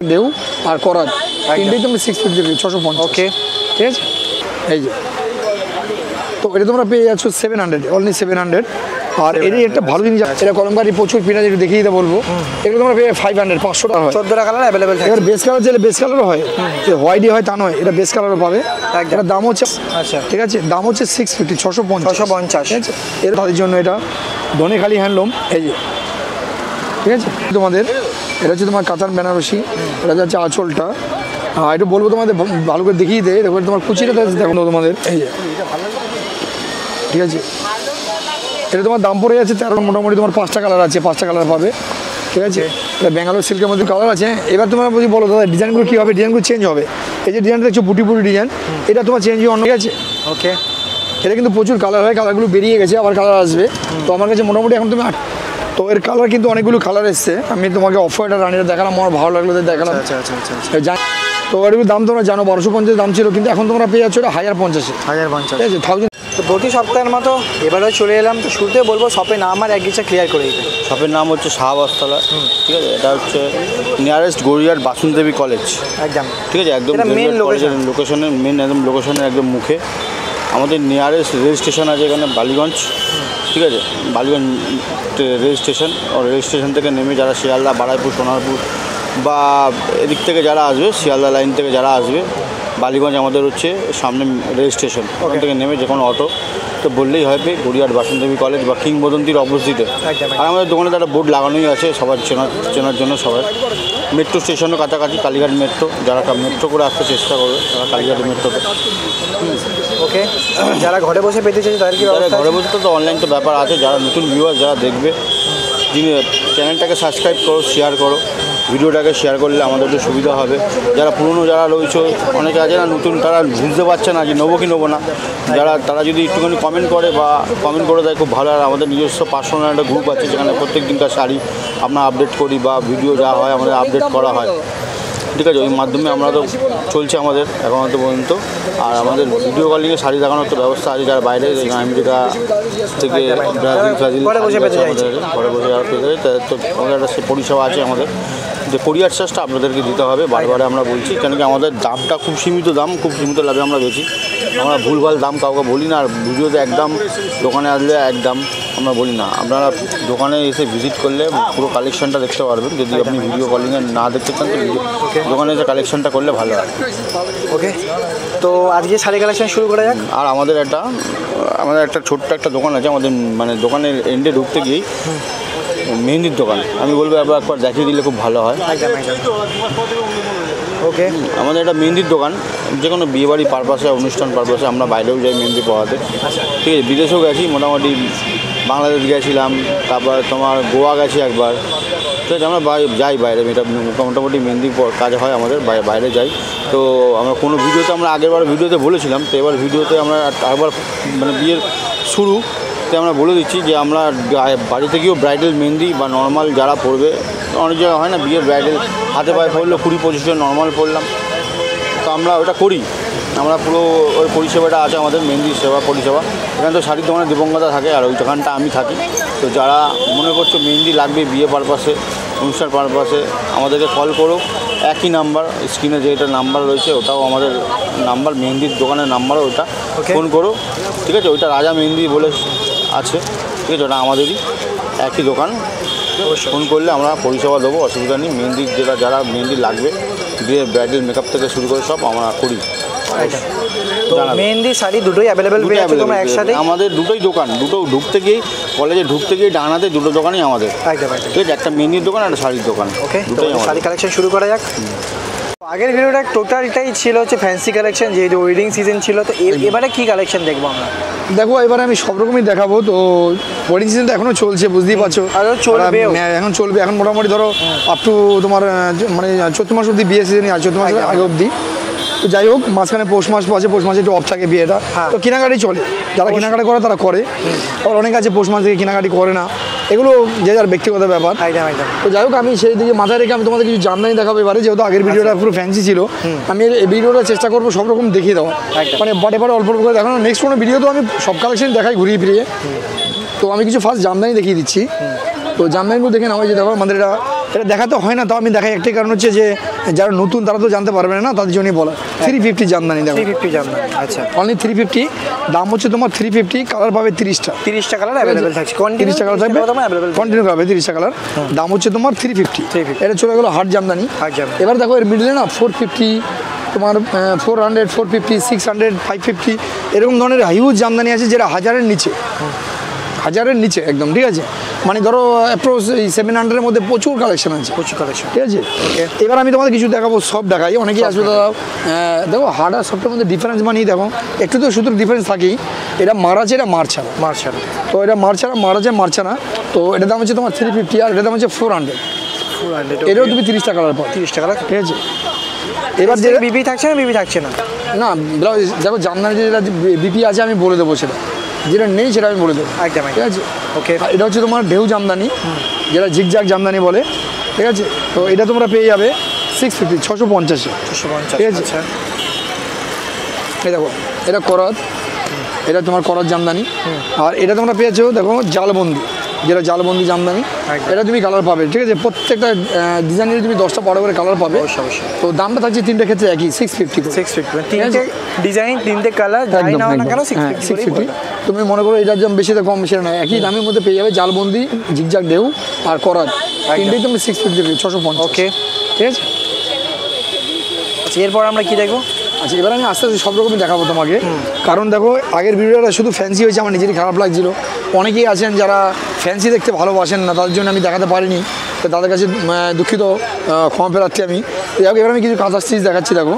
দেউ আর করাত তিনটেই তুমি 650 দেবে 650। ওকে ঠিক আছে, এই যে তো এটা তোমরা পেয়ে যাচ্ছ 700, অনলি 700। আর এরই একটা ভালো জিনিস আছে, এটা কলমকারি প্রচুর পিনা, যেটা দেখিয়ে দিতে বলবো, এগুলো তোমরা পেয়ে 500, 500 টাকা হয়। 14টা কালার অ্যাভেলেবেল থাকে। এবার বেস কালার চাইলে বেস কালারও হয়, হোয়াইটই হয় তা নয়, এটা বেস কালারও পাবে। এটা দাম হচ্ছে, আচ্ছা ঠিক আছে, দাম হচ্ছে 650, 650। 650 ঠিক আছে, এর তাদের জন্য এটা ধনেখালি হ্যান্ডলুম। এই যে ঠিক আছে, তোমাদের এটা হচ্ছে তোমার কাতান বেনারসি, এটা হচ্ছে আঁচলটা। হ্যাঁ, এটা বলবো তোমাদের ভালো করে দেখিয়ে দেয়, দেখো তোমার কুচিটা দেখো তোমাদের। এই যে ঠিক আছে, এটা তোমার দাম পড়ে যাচ্ছে 13, মোটামুটি তোমার 5টা কালার আছে, 5টা কালার পাবে। ঠিক আছে, এটা ব্যাঙ্গালোর সিল্কের মধ্যে কালার আছে। এবার তোমরা যদি বলো দাদা ডিজাইনগুলো কী হবে, ডিজাইনগুলো চেঞ্জ হবে। এই যে ডিজাইনটা দেখছো বুটি বুটি ডিজাইন, এটা তোমার চেঞ্জ হয়ে অন্য গেছে। ওকে, এটা কিন্তু প্রচুর কালার হয়, কালারগুলো বেরিয়ে গেছে, আবার কালার আসবে। তো আমার কাছে মোটামুটি এখন তুমি তো এর কালার কিন্তু অনেকগুলো কালার এসছে। আমি তোমাকে অফারটা রানিটা দেখালাম, আমার ভালো লাগলো দেখালাম। আচ্ছা আচ্ছা আচ্ছা জান তো এগুলোর দাম তোমরা জানো 1250 দাম ছিল, কিন্তু এখন তোমরা পেয়ে যাচ্ছ এটা 1050। 1050। ঠিক আছে, 1000। তো প্রতি সপ্তাহের মতো এবারেও চলে এলাম। তো শুরুতে বলবো শপের নাম আর একদিকটা ক্লিয়ার করে দিতে। শপের নাম হচ্ছে শাহবাজতলা। ঠিক আছে, এটা হচ্ছে নিয়ারেস্ট গড়িয়ার বাসুদেবী কলেজ। একদম ঠিক আছে, একদম মেন লোকেশনের মেন একদম লোকেশনের একদম মুখে। আমাদের নিয়ারেস্ট রেল স্টেশন আছে এখানে বালিগঞ্জ। ঠিক আছে, বালিগঞ্জ রেল স্টেশন, ও রেল স্টেশন থেকে নেমে যারা শিয়ালদা, বারাইপুর, সোনারপুর বা এদিক থেকে যারা আসবে, শিয়ালদা লাইন থেকে যারা আসবে, বালিগঞ্জ আমাদের হচ্ছে সামনে রেল স্টেশন, ওখান থেকে নেমে যে কোনো অটো তো বললেই হবে গড়িয়ার বাসুদেবী কলেজ বা কিংবদন্তির অপোজিটে। আর আমাদের দোকানে একটা বোর্ড লাগানোই আছে সবার চেনার জন্য। সবাই মেট্রো স্টেশনও কাছাকাছি, কালীঘাট মেট্রো, যারা মেট্রো করে আসতে চেষ্টা করবে তারা কালীঘাট মেট্রোতে। ওকে, যারা ঘরে বসে পেতে চাইছে তাদেরকে ঘরে বসে তো অনলাইন তো ব্যাপার আছে। যারা নতুন ভিউয়ার যারা দেখবে, যিনি চ্যানেলটাকে সাবস্ক্রাইব করো, শেয়ার করো, ভিডিওটাকে শেয়ার করলে আমাদের একটু সুবিধা হবে। যারা পুরনো যারা রয়েছে, অনেকে আছে না নতুন, তারা বুঝতে পারছে না যে নেবো কি নেবো না, তারা যদি একটুখানি কমেন্ট করে বা কমেন্ট করে দেয় খুব ভালো। আর আমাদের নিজস্ব পার্সোনাল একটা গ্রুপ আছে যেখানে প্রত্যেক দিনকার শাড়ি আমরা আপডেট করি বা ভিডিও যা হয় আমাদের আপডেট করা হয়। ঠিক আছে, ওই মাধ্যমে আমরা তো চলছে আমাদের এখনও পর্যন্ত। আর আমাদের ভিডিও কলিংয়ে শাড়ি দেখানোর তো ব্যবস্থা আছে, যারা বাইরে আমেরিকা থেকে ব্রাজিল ঘরে বসে পেতে চাইছে, ঘরে বসে যারা পেতে চাই তাদের তো আমাদের একটা সে পরিষেবা আছে আমাদের, যে কোরিয়ার চার্জটা আপনাদেরকে দিতে হবে। বারবার আমরা বলছি, কেন কি আমাদের দামটা খুব সীমিত দাম, খুব সীমিত লাভে আমরা বেচি। আমরা ভুলভাল দাম কাউকে বলি না, আর ভিডিওতে একদম, দোকানে আসলে একদম আমরা বলি না। আপনারা দোকানে এসে ভিজিট করলে পুরো কালেকশনটা দেখতে পারবেন। যদি আপনি ভিডিও কলিংয়ে না দেখতে চান তো দোকানে এসে কালেকশনটা করলে ভালো হয়। ওকে, তো আজকে শাড়ি কালেকশন শুরু করা যাক। আর আমাদের একটা ছোট্ট একটা দোকান আছে আমাদের, মানে দোকানের এন্ডে ঢুকতে গিয়েই মেহেন্দির দোকান। আমি বলবো একবার দেখিয়ে দিলে খুব ভালো হয়। ওকে, আমাদের একটা মেহেন্দির দোকান, যে কোনো বিয়েবাড়ি পারপাসে, অনুষ্ঠান পারপাসে আমরা বাইরেও যাই মেহেন্দি পাওয়াতে। ঠিক আছে, বিদেশেও গেছি, মোটামুটি বাংলাদেশ গেছিলাম, তারপর তোমার গোয়া গেছি একবার। ঠিক আছে, আমরা যাই বাইরে, এটা মোটামুটি মেহেন্দি কাজ হয় আমাদের, বাইরে যাই। তো আমরা কোনো ভিডিওতে, আমরা আগেরবার ভিডিওতে বলেছিলাম, তো এবার ভিডিওতে আমরা একবার মানে বিয়ের শুরুতে আমরা বলে দিচ্ছি যে আমরা বাড়িতে গিয়েও ব্রাইডাল মেহেন্দি বা নর্মাল যারা পড়বে, অনেক জায়গায় হয় না বিয়ের ব্রাইডাল হাতে পায়ে পড়লো 20-25 জন নর্মাল পড়লাম, তো আমরা ওটা করি। আমরা পুরো ওই পরিষেবাটা আছে আমাদের, মেহেন্দি সেবা পরিষেবা। এখানে তো শাড়ির দোকানে দীপঙ্করদা থাকে, আর ওই দোকানটা আমি থাকি। তো যারা মনে করছো মেহেন্দি লাগবে বিয়ে পারপাসে, অনুষ্ঠান পারপাসে, আমাদেরকে কল করো। একই নাম্বার, স্ক্রিনে যেটা নাম্বার রয়েছে ওটাও আমাদের নাম্বার, মেহেন্দির দোকানের নাম্বারও ওটা, ফোন করো। ঠিক আছে, ওইটা রাজা মেহেন্দি বলে আছে। ঠিক আছে, ওটা আমাদেরই একই দোকান। ফোন করলে আমরা পরিষেবা দেবো, অসুবিধা নেই। মেহেন্দির যারা মেহেন্দি লাগবে, বিয়ের ব্রাইডাল মেকআপ থেকে শুরু করে সব আমরা করি। মেহেন্দি শাড়ি দুটোই অ্যাভেলেবেল পেয়ে যাচ্ছে তোমরা একসাথে। আমাদের দুটোই দোকান, ঢুকতে গিয়ে কলেজে ঢুকতে গিয়ে ডানাতে দুটো দোকানই আমাদের। ঠিক আছে, একটা মেহেন্দির দোকান আর একটা শাড়ির দোকান। ওকে, দুটোই শাড়ি কালেকশন শুরু করা যাক। আগের ভিডিওটা টোটালটাই ছিল হচ্ছে ফ্যান্সি কালেকশন, যেহেতু ওয়েডিং সিজন ছিল। তো এবারে কি কালেকশন দেখবো আমরা? দেখো এবারে আমি সব রকমই দেখাবো। তো ওয়েডিং সিজনটা এখনও চলছে, বুঝতেই পারছো, এখন চলবে। এখন মোটামুটি ধরো আপ টু তোমার মানে চৈত্র মাস অবধি বিয়ে সিজনই আছে, চৈত্র মাসের আগে অবধি। তো যাই হোক, মাঝখানে পৌষ মাস আছে, পৌষ মাসে একটু অফ থাকে বিয়েটা, তো কেনাকাটি চলে। যারা কেনাকাটা করে তারা করে, আবার অনেক আছে পৌষ মাস থেকে কেনাকাটি করে না, এগুলো যে যার ব্যক্তিগত ব্যাপার। তো যাই হোক, আমি সেই দিকে মাথায় রেখে আমি তোমাদের কিছু জামদানি দেখাবো এবারে, যেহেতু আগের ভিডিওটা পুরো ফ্যান্সি ছিল। আমি এই ভিডিওটা চেষ্টা করবো সব রকম দেখিয়ে দেওয়া, মানে বাটে অল্প অল্প করে দেখানো। নেক্সট কোনো ভিডিও তো আমি সব কালেকশন দেখাই ঘুরিয়ে ফিরিয়ে। তো আমি কিছু ফার্স্ট জামদানি দেখিয়ে দিচ্ছি। তো জামদানিগুলো দেখে নাও, যে দেখো আমাদের এটা দেখাতে হয় না, তো আমি দেখাই একটাই কারণ হচ্ছে যে যারা নতুন তারা তো জানতে পারবে না, তাদের জন্যই বলা। 350 জামদানি দেখো, 350 জামদানি। আচ্ছা, অনলি 350, দাম হচ্ছে তোমার 350, কালার পাবে 30টা। 30টা কালার অ্যাভেলেবেল থাকছে, 30টা কালার থাকবে, কন্টিনিউ পাবে 30টা কালার। দাম হচ্ছে তোমার 350। এটা চলে গেলো হার্ড জামদানি। এবার দেখো এর মিডলে না 450, তোমার 400, 450, 600, 550 এরকম ধরনের হিউজ জামদানি আছে, যেটা 1000-এর নিচে, 1000-এর নিচে একদম, ঠিক আছে। মানে ধরো অ্যাপ্রোচ এই 700-এর মধ্যে প্রচুর কালেকশন আছে, প্রচুর কালেকশন, ঠিক আছে। এবার আমি তোমাদের কিছু দেখাবো, সব দেখাই। অনেকেই আসবে দাদা, দেখো হার্ড আর সফটের মধ্যে ডিফারেন্স মানিয়ে দেখো, একটু তো সুতোর ডিফারেন্স থাকেই। এটা মার আছে, এটা মার ছাড়া, তো এটা মার ছাড়া, মার আছে মার ছাড়া। তো এটার দাম হচ্ছে তোমার 350, আর এটার দাম হচ্ছে 400। এটাও তুমি 30টা কালার পাও, 30টা কালার, ঠিক আছে। এবার যে বিবি থাকছে না, বিবি থাকছে না, না ব্লাউজ দেখো জামদানি যেটা বিপি আছে আমি বলে দেবো, সেটা যেটা নেই সেটা আমি বলে দেবো, একদম, ঠিক আছে। ওকে, এটা হচ্ছে তোমার ঢেউ জামদানি, যেটা ঝিকঝাক জামদানি বলে, ঠিক আছে। তো এটা তোমরা পেয়ে যাবে 650, 650, ঠিক আছে। এই দেখো এটা করাত, এটা তোমার করাত জামদানি। আর এটা তোমরা পেয়েছো দেখো জালবন্দি, যেটা জালবন্দি জামদানি। এটা তুমি কালার পাবে, ঠিক আছে। প্রত্যেকটা ডিজাইনের তুমি 10টা 12 করে কালার পাবে। তো দামটা থাকছে তিনটে ক্ষেত্রে একই, 650। তিনটে ডিজাইন, তিনটে কালার, যাই নাও না কেন 650। তুমি মনে করো এটার দাম বেশি, কম বেশি না, একই দামের মধ্যে পেয়ে যাবে জালবন্দি, ঝিকঝাক ঢেউ আর করাত, তিনটেই তুমি 650 দেবে, 650। ওকে, ঠিক আছে। এরপর আমরা কি দেখবো? আচ্ছা, এবার আমি আস্তে আস্তে সব রকমই দেখাবো তোমাকে, কারণ দেখো আগের ভিডিওটা শুধু ফ্যান্সি হয়েছে, আমার নিজেরই খারাপ লাগছিল। অনেকেই আছেন যারা ফ্যান্সি দেখতে ভালোবাসেন না, তাদের জন্য আমি দেখাতে পারিনি, তো তাদের কাছে দুঃখিত, ক্ষমা প্রার্থী আমি। দেখো এবার আমি কিছু কাঁথা স্টিচ দেখাচ্ছি। দেখো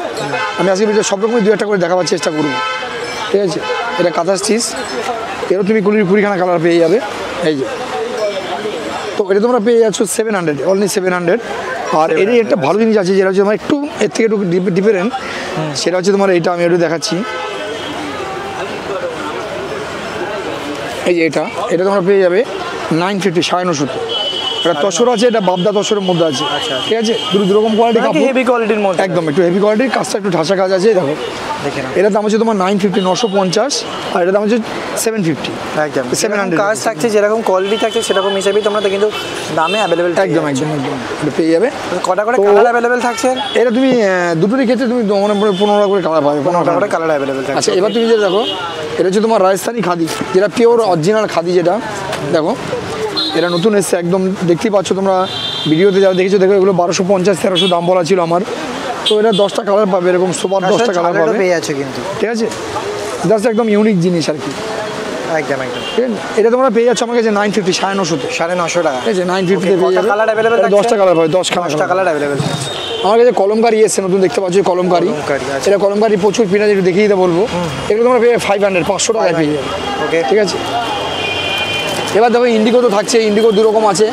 আমি আজকে ভিডিও সব রকমই 2-1টা করে দেখাবার চেষ্টা করবো, ঠিক আছে। এটা কাঁথা স্টিচ, এরও তুমি 20-20খানা কালার পেয়ে যাবে, এই যে। তো এটা তোমরা পেয়ে যাচ্ছ 700, অনলি 700। আর এরই একটা ভালো জিনিস আছে, যেটা হচ্ছে তোমার একটু এর থেকে একটু ডিফারেন্ট, সেটা হচ্ছে তোমার এইটা আমি একটু দেখাচ্ছি। এই যে এটা তোমরা পেয়ে যাবে 950, 950। এটা তসর আছে, এটা বাবদা তসরের মধ্যে আছে, ঠিক আছে। দুরকম কোয়ালিটি, হেভি কোয়ালিটির মধ্যে, একদম একটু হেভি কোয়ালিটির, কাজটা একটু ঢাসা কাজ আছে। দেখো এটার দাম হচ্ছে তোমার 950, 950, আর এটার দাম হচ্ছে 750, একদম 700। কাজ থাকছে, যেরকম কোয়ালিটি থাকছে সেরকম হিসাবেই তোমরা কিন্তু দামে অ্যাভেলেবেল, একদম এটা পেয়ে যাবে। কটা করে কালার অ্যাভেলেবেল থাকছে? এটা তুমি দুটোরই ক্ষেত্রে তুমি মনে 15টা করে কালার পাবে, 15টা করে কালার অ্যাভেলেবেল থাকছে। আচ্ছা, এবার তুমি যে দেখো এটা হচ্ছে তোমার রাজস্থানি খাদি, যেটা পিওর অরিজিনাল খাদি, যেটা দেখো এটা নতুন এসছে একদম, দেখতেই পাচ্ছ তোমরা ভিডিওতে যারা দেখেছো। দেখো এগুলো 1250, 1300 দাম বলা ছিল আমার। তো এটা 10টা কালার পাবে, এরকম সুপার 10টা কালার পাবে, পেয়ে যাচ্ছে কিন্তু, ঠিক আছে। জাস্ট একদম ইউনিক জিনিস আর কি, একদম। ঠিক আছে। এটা তোমরা পেয়ে যাচ্ছ আমার কাছে 950, 950 টাকা, ঠিক আছে। 950 পেয়ে যাবে, কালার অ্যাভেলেবেল, 10টা কালার পাবে, 10টা কালার অ্যাভেলেবেল। আমার কাছে কলমকারি এসছে নতুন, দেখতে পাচ্ছ কলমকারি। এটা কলমকারি প্রচুর পিনা, যেটা দেখিয়ে দিতে বলবো। এগুলো তোমরা পেয়ে 500, 500 টাকায় পেয়ে যাবে, ওকে, ঠিক আছে। এবার দেখো ইন্ডিগো তো থাকছে, ইন্ডিগো দুরকম আছে,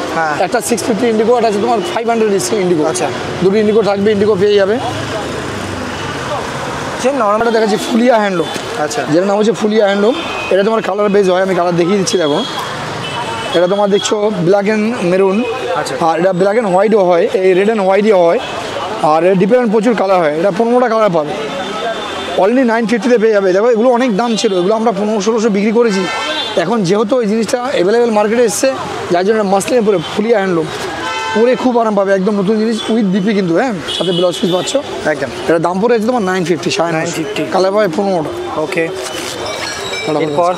একটা 650 ইন্ডিগো, একটা আছে তোমার 500 ইন্ডিগো। আচ্ছা, দুটো ইন্ডিগো থাকবে, ইন্ডিগো পেয়ে যাবে। নর্মালটা দেখাচ্ছি ফুলিয়া হ্যান্ডলুম, আচ্ছা, যেটার নাম হচ্ছে ফুলিয়া হ্যান্ডলুম। এটা তোমার কালার বেজ হয়, আমি কালার দেখিয়ে দিচ্ছি। দেখো এটা তোমার দেখছো ব্ল্যাক অ্যান্ড মেরুন, আর এটা ব্ল্যাক অ্যান্ড হোয়াইটও হয়, এই রেড অ্যান্ড হোয়াইটও হয়, আর ডিফারেন্ট প্রচুর কালার হয়। এটা 15টা কালার পাবে, অলরেডি 950-তে পেয়ে যাবে। দেখো এগুলো অনেক দাম ছিল, এগুলো আমরা 1500-1600 বিক্রি করেছি। এখন যেহেতু এই জিনিসটা অ্যাভেলেবেল মার্কেটে এসছে, যার জন্য মাসলিনে পরে ফুলিয়া হ্যান্ডলুম পরে খুব আরাম পাবে, একদম নতুন জিনিস উইথ বিপি কিন্তু, হ্যাঁ, সাথে ব্লাউজ পিস পাচ্ছ একদম। এটা দাম পড়ে আছে তোমার 950, 950, কালার পাবে 15টা, ওকে। এরপর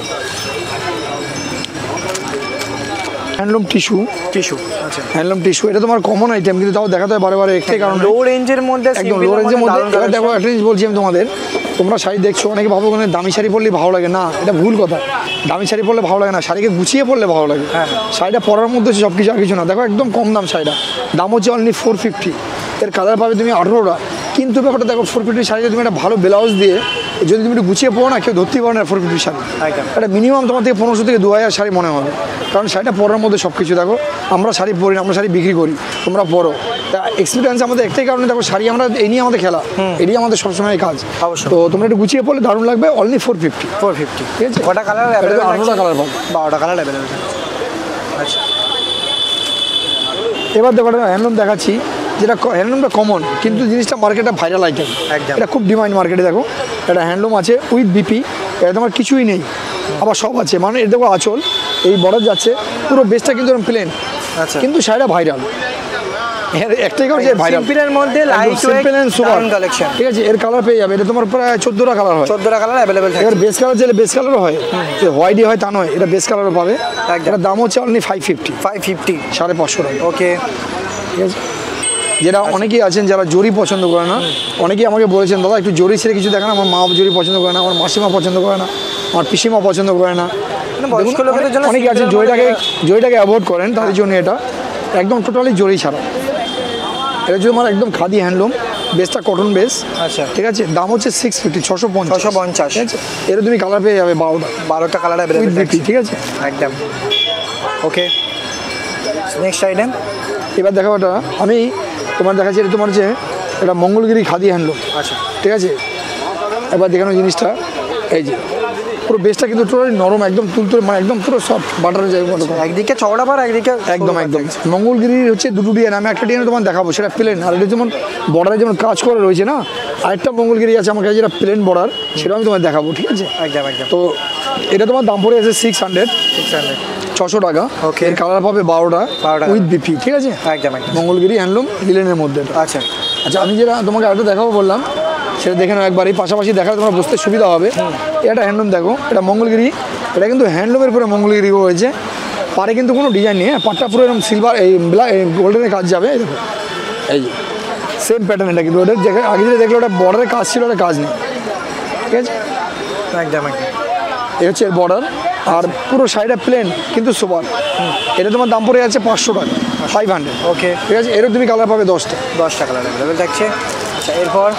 হ্যান্ডলুম টিস্যু, আচ্ছা, হ্যান্ডলুম টিস্যু, এটা তোমার কমন আইটেম, কিন্তু তাও দেখাতে হয় বারে একটাই কারণ, লো রেঞ্জের মধ্যে, একদম লো রেঞ্জের মধ্যে। এবার দেখো একটা জিনিস বলছি আমি তোমাদের, তোমরা শাড়ি দেখছো, অনেকে ভাবো ওখানে দামি শাড়ি পরলেই ভালো লাগে, না, এটা ভুল কথা। দামি শাড়ি পরলে ভালো লাগে না, শাড়িকে গুছিয়ে পরলে ভালো লাগে। শাড়িটা পরার মধ্যে সব কিছু আর কিছু না। দেখো একদম কম দাম শাড়িটা, দাম হচ্ছে অনলি 450। এর কালার পাবে তুমি 18টা, কিন্তু ব্যাপারটা দেখো 450 শাড়িতে তুমি একটা ভালো ব্লাউজ দিয়ে যদি তুমি একটু গুছিয়ে পড়ো না, কেউ ধরতেই পারো না 450 শাড়ি। এটা মিনিমাম তোমার থেকে 1500 থেকে 2000 শাড়ি মনে হবে, কারণ শাড়িটা পরার মধ্যে সব কিছু। দেখো আমরা শাড়ি পরি না, আমরা শাড়ি বিক্রি করি, তোমরা পরো। তা এক্সপিরিয়েন্স আমাদের একটাই কারণে, দেখো শাড়ি আমরা এই নিয়ে আমাদের খেলা, এটাই আমাদের সবসময় কাজ। তো তোমরা একটু গুছিয়ে পড়লে দারুণ লাগবে, অনলি 450, ঠিক আছে। কটা কালার? 18টা কালার পাবে, 12টা কালার অ্যাভেলেবেল। আচ্ছা, এবার দেখো হ্যান্ডলুম দেখাচ্ছি, যেটা হ্যান্ডলুমটা কমন, কিন্তু জিনিসটা মার্কেটে ভাইরাল আইটেম, এটা খুব ডিমান্ড মার্কেটে। দেখো এটা হ্যান্ডলুম আছে উইথ বিপি, এটা তোমার কিছুই নেই, আবার সব আছে, মানে এটা দেখো আঁচল এই বর্ডার যাচ্ছে, পুরো বেসটা কিন্তু প্লেন, কিন্তু শাড়িটা ভাইরাল, একটাই কারণ যে ভাইরাল সিম্পলের মধ্যে light simple and super collection. ঠিক আছে, এর কালার পেয়ে যাবে। এটা তোমার প্রায় 14টা কালার হয়। 14টা কালার अवेलेबल থাকে। এর বেস কালার যেটা বেস কালারও হয়, হোয়াইটই হয় তা নয়, এটা বেস কালারও পাবে। একদম। এটার দাম হচ্ছে অনলি 550, 550 টাকা। ওকে, ঠিক আছে, যেটা অনেকেই আছেন যারা জরি পছন্দ করে না, অনেকেই আমাকে বলেছেন দাদা একটু জরি ছেড়ে কিছু দেখান। আমার মা জরি পছন্দ করে না, আমার মাসিমা পছন্দ করে না, আমার পিসিমা পছন্দ করে না। বয়স্ক লোকেদের জন্য অনেকে আছেন জরিটাকে অ্যাভয়েড করেন, তাদের জন্য এটা একদম টোটালি জরি ছাড়া। এটা হচ্ছে আমার একদম খাদি হ্যান্ডলুম, বেসটা কটন বেস। আচ্ছা, ঠিক আছে, দাম হচ্ছে 650, 650। 650। ঠিক আছে, এটা তুমি কালার পেয়ে যাবে 12টা কালার উইথ अवेलेबल বিপি। ঠিক আছে, একদম। ওকে, নেক্সট আইটেম। এবার দেখো, এটা আমি তোমার দেখাচ্ছি, এটা তোমার হচ্ছে এটা মঙ্গলগিরি খাদি হ্যান্ডলুম। আচ্ছা, ঠিক আছে, এবার দেখানো জিনিসটা এই যে পুরো বেসটা কিন্তু টোটালি নরম, একদম তুলতুলে, মানে একদম পুরো সফট বাটারের জায়গা মতো। একদিকে চওড়া বার, একদিকে একদম একদম। মঙ্গলগিরির হচ্ছে দুটো ডিজাইন, আমি একটা ডিজাইন তোমার দেখাবো, সেটা প্লেন। আর এটা যেমন বর্ডারে যেমন কাজ করা রয়েছে না, আরেকটা মঙ্গলগিরি আছে আমার কাছে যেটা প্লেন বর্ডার, সেটা আমি তোমার দেখাবো। ঠিক আছে, একদম একদম। তো এটা তোমার দাম পড়ে আছে 600, 600 টাকা। ওকে, এর কালার পাবে 12টা উইথ বিপি। ঠিক আছে, একদম একদম। মঙ্গলগিরি হ্যান্ডলুম লিলেনের মধ্যে। আচ্ছা আচ্ছা, আমি যেটা তোমাকে আরেকটা দেখাবো বললাম, সেটা দেখে নাও একবার। এই পাশাপাশি দেখালে তোমার বুঝতে সুবিধা হবে। এটা হ্যান্ডলুম দেখো, এটা মঙ্গলগিরি, এটা কিন্তু হ্যান্ডলুমের পুরো মঙ্গলগিরি হয়েছে। পারে কিন্তু কোনো ডিজাইন নেই, পাটটা পুরো এরকম সিলভার এই গোল্ডেনের কাজ যাবে। এই দেখো, এই যে সেম প্যাটার্ন। এটা কিন্তু ওটা আগে যেটা দেখলো ওটা বর্ডারের কাজ ছিল, ওটা কাজ নেই। ঠিক আছে, একদম একদম। এই হচ্ছে বর্ডার, আর পুরো সাইডে প্লেন কিন্তু সুপার। এটা তোমার দাম পড়ে যাচ্ছে 500 টাকা, 500। ওকে, ঠিক আছে, এরও তুমি কালার পাবে 10টা কালার अवेलेबल থাকছে। আচ্ছা, এরপর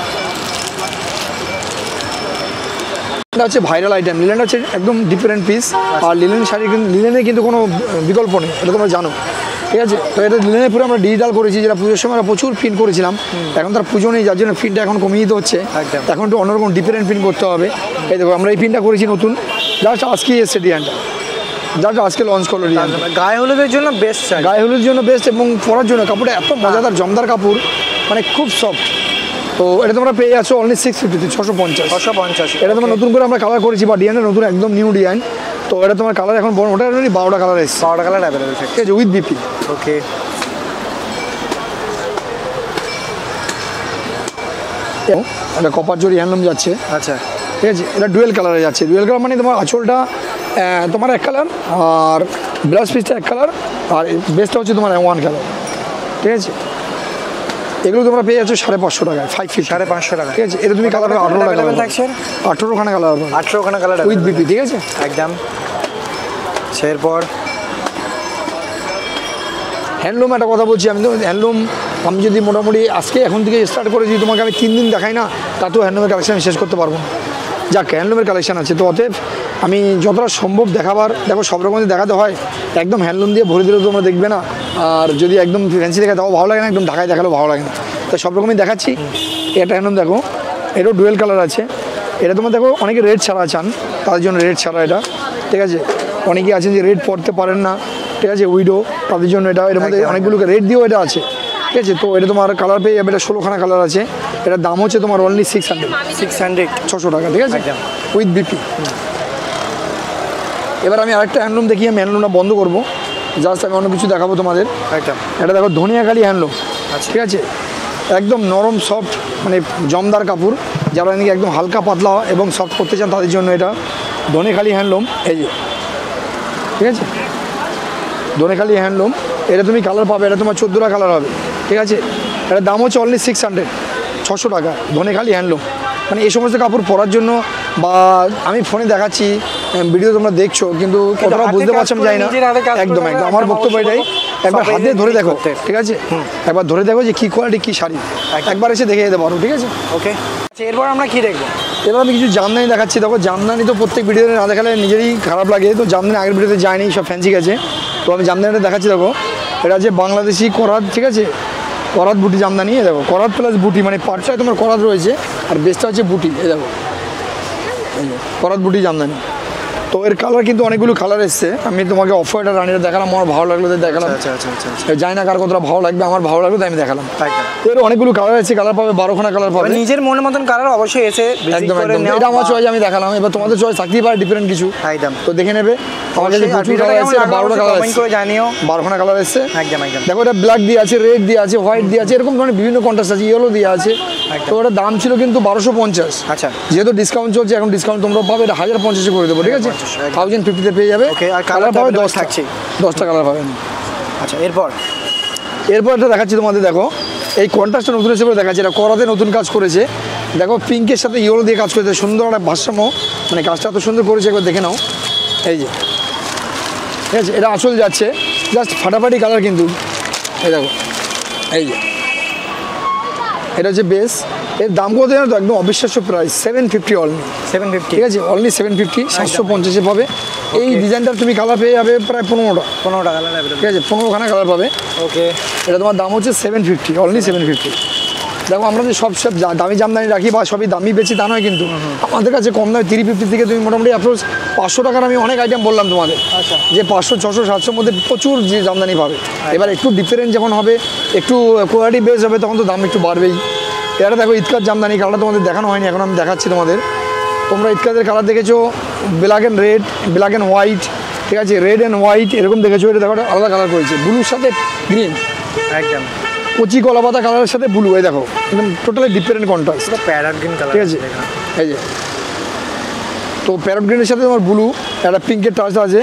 এটা হচ্ছে ভাইরাল আইটেম। লিলেনটা হচ্ছে একদম ডিফারেন্ট পিস। আর লিলেন শাড়ি কিন্তু লিলেনের কিন্তু কোনো বিকল্প নেই, এটা তোমরা জানো। ঠিক আছে, তো এটা লিলেনের পুরো আমরা ডিজিটাল করেছি, যেটা পুজোর সময় আমরা প্রচুর প্রিন্ট করেছিলাম। এখন তার পুজো নেই, যার জন্য প্রিন্টটা এখন কমিয়ে দিতে হচ্ছে। একদম। এখন একটু অন্যরকম ডিফারেন্ট প্রিন্ট করতে হবে। এই দেখো, আমরা এই প্রিন্টটা করেছি নতুন, জাস্ট আজকেই এসছে ডিজাইনটা, জাস্ট আজকে লঞ্চ করলো ডিজাইনটা। গায়ে হলুদের জন্য বেস্ট শাড়ি। গায়ে হলুদের জন্য বেস্ট, এবং পরার জন্য কাপড়টা এত মজাদার জমদার কাপড়, মানে খুব সফট। তো এটা তোমরা পেয়ে যাচ্ছ অনলি 650, 650। 650। এটা তোমার নতুন করে আমরা কালার করেছি, বা ডিজাইনটা নতুন, একদম নিউ ডিজাইন। তো এটা তোমার কালার এখন বড়, ওটা অলরেডি 12টা কালার এসছে। 12টা কালার अवेलेबल থাকে। ঠিক আছে, উইথ বিপি। ওকে, এটা কপার জরি হ্যান্ডলুম যাচ্ছে। আচ্ছা, ঠিক আছে, এটা ডুয়েল কালারে যাচ্ছে। ডুয়েল কালার মানে তোমার আঁচলটা তোমার এক কালার, আর ব্লাউজ পিসটা এক কালার, আর বেসটা হচ্ছে তোমার 1 কালার। ঠিক আছে, এগুলো তোমরা পেয়ে যাচ্ছ 550 টাকায়, 550, 550 টাকা। ঠিক আছে, এটা তুমি কালার 18টা কালার থাকছে, 18খানা কালার 18খানা কালার উইথ বিপি। ঠিক আছে, একদম। এরপর হ্যান্ডলুম একটা কথা বলছি, আমি তো হ্যান্ডলুম, আমি যদি মোটামুটি আজকে এখন থেকে স্টার্ট করে যদি তোমাকে আমি 3 দিন দেখাই না, তা তো হ্যান্ডলুমের কালেকশন আমি শেষ করতে পারবো না। যাক, হ্যান্ডলুমের কালেকশন আছে, তো অতএব আমি যতটা সম্ভব দেখাবার, দেখো সব রকম দেখাতে হয়। একদম হ্যান্ডলুম দিয়ে ভরে দিলেও তোমরা দেখবে না, আর যদি একদম ফ্যান্সি দেখা তাও ভালো লাগে না, একদম ঢাকায় দেখালেও ভালো লাগে না। তো সব রকমই দেখাচ্ছি। এটা হ্যান্ডলুম দেখো, এটাও ডুয়েল কালার আছে। এটা তোমার দেখো অনেকে রেড ছাড়া চান, তাদের জন্য রেড ছাড়া এটা। ঠিক আছে, অনেকেই আছেন যে রেড পরতে পারেন না, ঠিক আছে, উইডো, তাদের জন্য এটা। এর মধ্যে অনেকগুলোকে রেড দিয়েও এটা আছে। ঠিক আছে, তো এটা তোমার কালার পেয়ে যাবে, এটা 16খানা কালার আছে। এটার দাম হচ্ছে তোমার অনলি 600, 600 টাকা। ঠিক আছে, উইথ বিপি। এবার আমি আরেকটা হ্যান্ডলুম দেখি, আমি হ্যান্ডলুমটা বন্ধ করবো, জাস্ট আমি অন্য কিছু দেখাবো তোমাদের। এটা দেখো ধনিয়াখালি হ্যান্ডলুম। ঠিক আছে, একদম নরম সফট, মানে জমদার কাপড়। যারা নাকি একদম হালকা পাতলা এবং সফট করতে চান, তাদের জন্য এটা ধনিয়াখালি হ্যান্ডলুম। এই যে, ঠিক আছে, ধনিয়াখালি হ্যান্ডলুম। এটা তুমি কালার পাবে, এটা তোমার 14টা কালার হবে। ঠিক আছে, এটার দাম হচ্ছে অনলি 600, 600 টাকা। ধনিয়াখালি হ্যান্ডলুম, মানে এই সমস্ত কাপড় পরার জন্য, বা আমি ফোনে দেখাচ্ছি, ভিডিও তোমরা দেখছো, কিন্তু কতটা বুঝতে পারছো আমি জানি না। একদম একদম, আমার বক্তব্য এটাই, একবার হাতে ধরে দেখো। ঠিক আছে, একবার ধরে দেখো যে কী কোয়ালিটি, কী শাড়ি, একবার এসে দেখে যেতে পারো। ঠিক আছে, ওকে। এরপর আমরা কি দেখবো? এবার আমি কিছু জামদানি দেখাচ্ছি। দেখো, জামদানি তো প্রত্যেক ভিডিওতে না দেখালে নিজেরই খারাপ লাগে, তো জামদানি আগের ভিডিওতে যায়নি, সব ফ্যান্সি গেছে। তো আমি জামদানিটা দেখাচ্ছি। দেখো, এটা যে বাংলাদেশি করাত। ঠিক আছে, করাত বুটি জামদানি। দেখো, করাত প্লাস বুটি, মানে পাটটায় তোমার করাত রয়েছে, আর বেসটা হচ্ছে বুটি। এই দেখো, করাত বুটি জামদানি। তো এর কালার কিন্তু অনেকগুলো কালার এসছে, আমি তোমাকে অফ হোয়াইট আর রানিটা দেখালাম, আমার ভালো লাগলো তাই দেখালাম। আচ্ছা আচ্ছা আচ্ছা আচ্ছা। জানি না কার কতটা ভালো লাগবে, আমার ভালো লাগলো তাই আমি দেখালাম। একদম। এর অনেকগুলো কালার আছে, কালার পাবে 12খানা কালার পাবে, নিজের মনের মতন কালার অবশ্যই এসে visit একদম করে একদম। নেওয়া। এটা আমার চয়েস, আমি দেখালাম, এবার তোমাদের চয়েস থাকতেই পারে ডিফারেন্ট কিছু, একদম। তো দেখে নেবে। আমার কাছে প্রচুর কালার আছে, 12টা কালার কমেন্ট আছে, করে জানিও। 12খানা কালার এসছে। একদম একদম। দেখো এটা ব্ল্যাক দিয়ে আছে, রেড দিয়ে আছে, হোয়াইট দিয়ে আছে, এরকম ধরনের বিভিন্ন কন্ট্রাস্ট আছে, ইয়েলো দিয়ে আছে। তো ওটার দাম ছিল কিন্তু 1250। আচ্ছা। যেহেতু ডিসকাউন্ট চলছে এখন ডিসকাউন্ট তোমরা পাবে, এটা 1050 করে দেবো, ঠিক আছে? 1050 পেয়ে যাবে। ওকে, আর কালার পাবে 10 থাকছে। 10টা কালার পাবেন। আচ্ছা, এরপর এটা দেখাচ্ছি তোমাদের, দেখো এই কন্ট্রাস্টটা নতুন হিসেবে দেখাচ্ছি, এটা করাতে নতুন কাজ করেছে। দেখো পিঙ্কের সাথে ইয়েলো দিয়ে কাজ করেছে, সুন্দর একটা ভারসাম্য, মানে কাজটা এত সুন্দর করেছে, একবার দেখে নাও। এই যে ঠিক আছে, এটা আঁচল যাচ্ছে, জাস্ট ফাটাফাটি কালার কিন্তু। এই দেখো, এই যে এটা হচ্ছে বেস। এর দাম কত জানো তো? একদম অবিশ্বাস্য প্রাইস, 750 অনলি। 750, ঠিক আছে, অনলি 750, 750 পাবে। এই ডিজাইনটার তুমি কালার পেয়ে যাবে প্রায় 15টা। 15টা কালার অ্যাভেলেবল। ঠিক আছে, 15খানা কালার পাবে। ওকে, এটা তোমার দাম হচ্ছে 750, অনলি 750। দেখো আমরা যে সব দামি জামদানি রাখি বা সবই দামি বেশি তা নয় কিন্তু, আমাদের কাছে কম দামে 350 থেকে তুমি মোটামুটি অ্যাপ্রোচ 500 টাকার আমি অনেক আইটেম বললাম তোমাদের। আচ্ছা। যে 500, 600, 700 মধ্যে প্রচুর যে জামদানি পাবে। এবার একটু ডিফারেন্ট যখন হবে, একটু কোয়ালিটি বেস হবে, তখন তো দাম একটু বাড়বেই। এটা দেখো ঈদকার জামদানি, কালারটা তোমাদের দেখানো হয়নি, এখন আমি দেখাচ্ছি তোমাদের। তোমরা ঈদকাদের কালার দেখেছো black and red, black and white, ঠিক আছে, রেড অ্যান্ড হোয়াইট এরকম দেখেছো। এটা দেখো আলাদা কালার করেছে, ব্লুর সাথে গ্রিন, একদম কচি কলা পাতা কালারের সাথে ব্লু। এই দেখো একদম টোটালি ডিফারেন্ট কন্ট্রাস্ট, পুরো প্যারট গ্রিন কালার। ঠিক আছে, এই যে তো প্যারট গ্রিনের সাথে তোমার ব্লু, একটা পিঙ্কের টাচ আছে।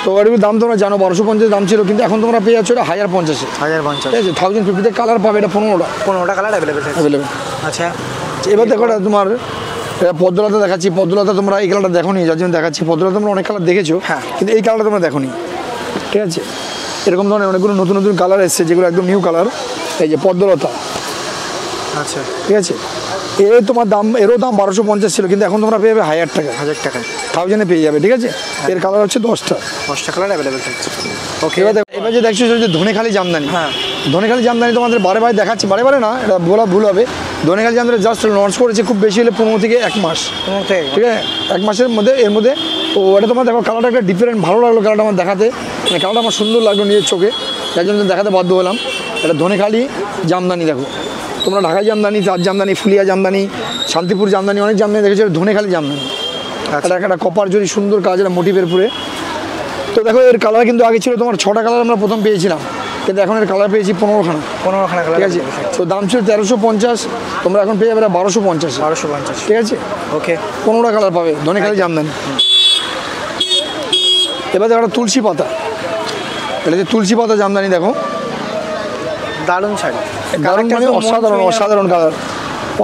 তো এর দাম তোমরা জানো 1250 দাম ছিল, কিন্তু এখন তোমরা পেয়ে যাচ্ছ এটা 1050। 1050, ঠিক আছে, 1050 কালার পাবে, এটা 15টা 15টা কালার অ্যাভেলেবল। অ্যাভেলেবেল। আচ্ছা, এবার দেখো এটা তোমার পদ্মলতা দেখাচ্ছি। পদ্মলতা তোমরা এই কালারটা দেখো নি, যার জন্য দেখাচ্ছি। পদ্মলতা তোমরা অনেক কালার দেখেছো, হ্যাঁ, কিন্তু এই কালারটা তোমরা দেখো নি। ঠিক আছে, এরকম ধরনের অনেকগুলো নতুন নতুন কালার এসছে, যেগুলো একদম নিউ কালার। এই যে পদ্মলতা, আচ্ছা, ঠিক আছে, এর তোমার দাম, এরও দাম 1250 ছিল, কিন্তু এখন তোমরা পেয়ে যাবে 1000 টাকা, 1000 টাকা 1000-এ পেয়ে যাবে। ঠিক আছে, এর কালার হচ্ছে 10টা কালার অ্যাভেলেবল থাকছে। ওকে, এবার যে দেখছো যে ধনেখালি জামদানি। হ্যাঁ, ধনেখালি জামদানি তোমাদের বারে দেখাচ্ছি, বারে না, এটা বলা ভুল হবে। ধনেখালি জামদানি জাস্ট লঞ্চ করেছে, খুব বেশি হলে 15 থেকে 1 মাস। ঠিক আছে, 1 মাসের মধ্যে এর মধ্যে। তো এটা তোমার দেখো কালারটা একটা ডিফারেন্ট, ভালো লাগলো কালারটা আমার দেখাতে, মানে কালারটা আমার সুন্দর লাগলো নিজের চোখে, যার জন্য দেখাতে বাধ্য হলাম। এটা ধনেখালি জামদানি। দেখো তোমরা ঢাকাই জামদানি, তার জামদানি, ফুলিয়া জামদানি, শান্তিপুর জামদানি, অনেক জামদানি দেখেছো, ধনেখালি জামদানি। এটা একটা কপার জরি সুন্দর কাজ, এটা মোটিভের পুরে। তো দেখো এর কালার কিন্তু আগে ছিল তোমার 6টা কালার আমরা প্রথম পেয়েছিলাম, কিন্তু এখন এর কালার পেয়েছি 15খানা। 15খানা কালার, ঠিক আছে। তো দাম ছিল 1350, তোমরা এখন পেয়ে যাবে 1250। 1250, ঠিক আছে। ওকে, 15টা কালার পাবে ধনেখালি জামদানি। এবার দেখো একটা তুলসী পাতা, এটা যে তুলসী পাতা জামদানি, দেখো দারুণ শাড়ি, দারুণ, মানে অসাধারণ অসাধারণ কালার,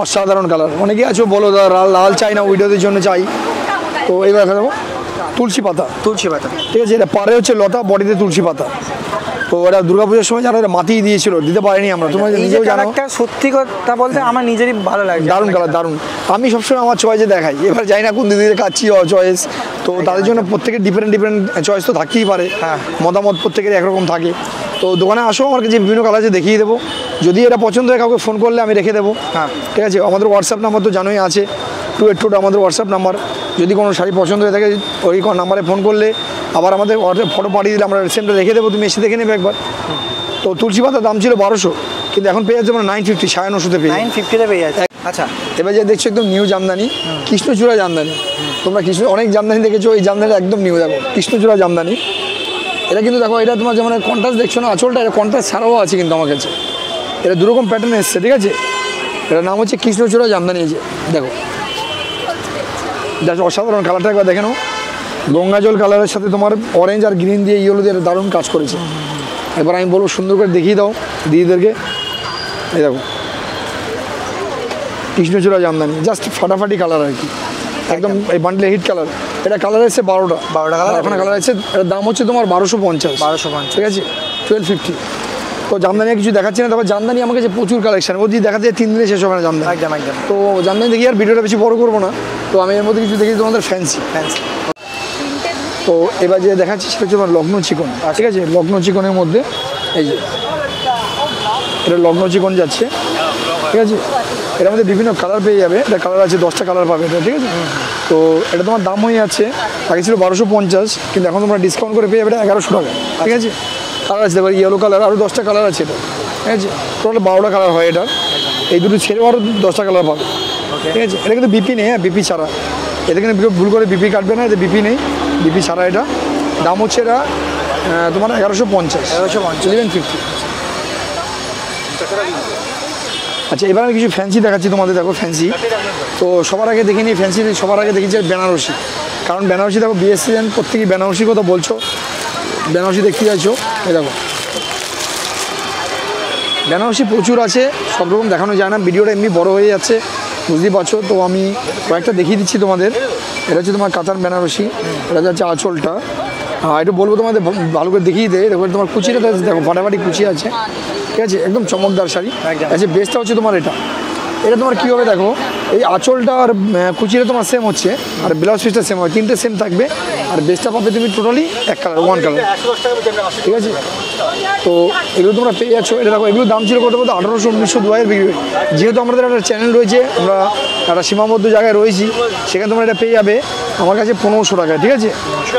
অসাধারণ কালার। অনেকেই আছো বলো দাদা লাল চাই না, উইডোদের জন্য চাই। তো এবার দেখো তুলসী পাতা, তুলসী পাতা। ঠিক আছে, এটা পারে হচ্ছে লতা, বডিতে তুলসী পাতা। তো এটা দুর্গাপূজার সময় যারা মাতিয়ে দিয়েছিল, দিতে পারিনি আমরা, তোমরা নিজেও জানো। সত্যি কথা বলতে আমার নিজেরই ভালো লাগে, দারুণ কালার, দারুণ। আমি সবসময় আমার চয়েসে দেখাই, এবার জানি না কোন দিদিদের কাচ্ছি চয়েস, তো তাদের জন্য প্রত্যেকের ডিফারেন্ট চয়েস তো থাকতেই পারে, হ্যাঁ, মতামত প্রত্যেকের একরকম থাকে। তো দোকানে আসো, আমার কাছে বিভিন্ন কালার আছে, দেখিয়ে দেবো। যদি এটা পছন্দ হয় কাউকে ফোন করলে আমি রেখে দেবো। হ্যাঁ, ঠিক আছে, আমাদের হোয়াটসঅ্যাপ নাম্বার তো জানোই আছে, 282 আমাদের হোয়াটসঅ্যাপ নাম্বার। যদি কোনো শাড়ি পছন্দ হয়ে থাকে ওই নাম্বারে ফোন করলে আবার আমাদের ফটো পাঠিয়ে দিলে আমরা সেমটা রেখে দেবো, তুমি এসে দেখে নেবে একবার। তো তুলসী পাতার দাম ছিল 1200, কিন্তু এখন পেয়ে যাচ্ছে আমরা 950, 950 পেয়ে 950 পেয়ে যাচ্ছে। আচ্ছা, এবার যে দেখছো একদম নিউ জামদানি, কৃষ্ণচূড়া জামদানি। তোমরা অনেক জামদানি দেখেছো, এই জামদানি একদম নিউ। দেখো কৃষ্ণচূড়া জামদানি, এটা কিন্তু দেখো, এটা তোমার যেমন কন্ট্রাস্ট দেখছো না, আঁচলটা এটা কন্ট্রাস্ট ছাড়াও আছে কিন্তু আমার কাছে। এটা দুরকম প্যাটার্ন এসছে, ঠিক আছে। এটার নাম হচ্ছে কৃষ্ণচূড়া জামদানি। এই যে দেখো জাস্ট অসাধারণ কালারটা একবার দেখে নাও। গঙ্গা জল কালারের সাথে তোমার অরেঞ্জ আর গ্রিন দিয়ে ইয়েলো দিয়ে দারুণ কাজ করেছে। এবার আমি বলবো সুন্দর করে দেখিয়ে দাও দিদিদেরকে। এই দেখো কৃষ্ণচূড়া জামদানি, জাস্ট ফাটাফাটি কালার আর কি, একদম এই বান্ডেলের হিট কালার। এটা কালার এসছে 12টা কালার, এখন কালার এসছে। এটার দাম হচ্ছে তোমার 1250, 1250, ঠিক আছে, 1250। তো জামদানি কিছু দেখাচ্ছি না, তারপর জামদানি আমার কাছে প্রচুর কালেকশন, ও যদি দেখা যায় 3 দিনে শেষ হবে না জামদানি। একদম একদম। তো জামদানি দেখি আর ভিডিওটা বেশি বড় করবো না, তো আমি এর মধ্যে কিছু দেখি তোমাদের ফ্যান্সি। তো এবার যে দেখাচ্ছি সেটা হচ্ছে আমার লগ্ন চিকন, ঠিক আছে। লগ্ন চিকনের মধ্যে এই যে এটা লগ্ন চিকন যাচ্ছে, ঠিক আছে। এর মধ্যে বিভিন্ন কালার পেয়ে যাবে, এটা কালার আছে 10টা কালার পাবে এটা, ঠিক আছে। তো এটা তোমার দাম হয়ে যাচ্ছে, আগে ছিল 1250, কিন্তু এখন তোমরা ডিসকাউন্ট করে পেয়ে যাবে এটা 1100 টাকা, ঠিক আছে। কালার আছে দেখো, ইয়েলো কালার, আরও 10টা কালার আছে এটা, ঠিক আছে। টোটাল 12টা কালার হয় এটা, এই দুটো ছেড়ে আরও 10টা কালার পাবে, ঠিক আছে। এটা কিন্তু বিপি নেই, হ্যাঁ বিপি ছাড়া, এটা কিন্তু ভুল করে বিপি কাটবে না, এটা বিপি নেই, বিপি ছাড়া এটা। দাম হচ্ছে এটা তোমার 1150, 1150। আচ্ছা, এবার আমি কিছু ফ্যান্সি দেখাচ্ছি তোমাদের, দেখো ফ্যান্সি। তো সবার আগে দেখে নিই ফ্যান্সি, সবার আগে দেখেছি বেনারসি, কারণ বেনারসি দেখো বিয়ের সিজন, প্রত্যেকেই বেনারসির কথা বলছো, বেনারসি দেখতে যাচ্ছো, এই দেখো বেনারসি প্রচুর আছে, সব রকম দেখানো যায় না, ভিডিওটা এমনি বড় হয়ে যাচ্ছে, বুঝতেই পারছো। তো আমি কয়েকটা দেখিয়ে দিচ্ছি তোমাদের। এটা হচ্ছে তোমার কাতার বেনারসি, এটা হচ্ছে আঁচলটা। একটু বলবো তোমাদের ভালো করে দেখিয়ে দেয়, দেখো তোমার কুচিটা দেখো, ফাটাফাটি কুচি আছে, ঠিক আছে, একদম চমকদার শাড়ি আছে। বেসটা হচ্ছে তোমার এটা, এটা তোমার কী হবে দেখো, এই আঁচলটা আর কুচিটা তোমার সেম হচ্ছে, আর ব্লাউজ পিসটা সেম হয়, তিনটে সেম থাকবে, আর বেসটা পাবে তুমি টোটালি এক কালার, ওয়ান কালার, ঠিক আছে। তো এগুলো তোমরা পেয়ে যাচ্ছ। এটা দেখো, এগুলোর দাম ছিল কত বলতো 1800, 1900, 2000 বিক্রি। যেহেতু আমাদের একটা চ্যানেল রয়েছে, আমরা একটা সীমাবদ্ধ জায়গায় রয়েছি, সেখানে তোমরা এটা পেয়ে যাবে আমার কাছে 1500 টাকায়, ঠিক আছে।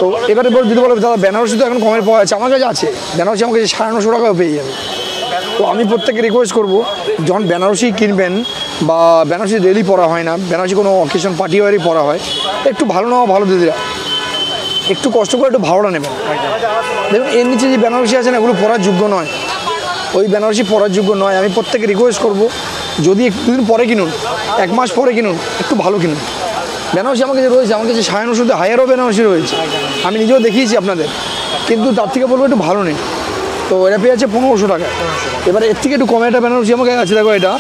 তো এবারে যদি বলো দাদা বেনারসি তো এখন কমের পাওয়া যাচ্ছে, আমার কাছে আছে বেনারসি, আমার কাছে 950 টাকাও পেয়ে যাবে। তো আমি প্রত্যেককে রিকোয়েস্ট করবো, যখন বেনারসি কিনবেন বা বেনারসি ডেলি পরা হয় না, বেনারসি কোনো অকেশন পার্টি ওয়ারই পরা হয়, একটু ভালো নেওয়া ভালো দিদিরা, একটু কষ্ট করে একটু ভালোটা নেবেন। দেখুন এর নিচে যে বেনারসি আছে না, এগুলো পরার যোগ্য নয়, ওই বেনারসি পরার যোগ্য নয়। আমি প্রত্যেকে রিকোয়েস্ট করবো, যদি একটু দিন পরে কিনুন, 1 মাস পরে কিনুন, একটু ভালো কিনুন। বেনারসি আমার কাছে রয়েছে, আমার কাছে 950 হাজারও বেনারসি রয়েছে, আমি নিজেও দেখিয়েছি আপনাদের, কিন্তু তার থেকে বলবো একটু ভালো নেই। তো এটা পেয়ে যাচ্ছে 1500 টাকা। এবারে এর থেকে একটু কমে একটা বেনারসি আমার কাছে আছে, দেখো এটা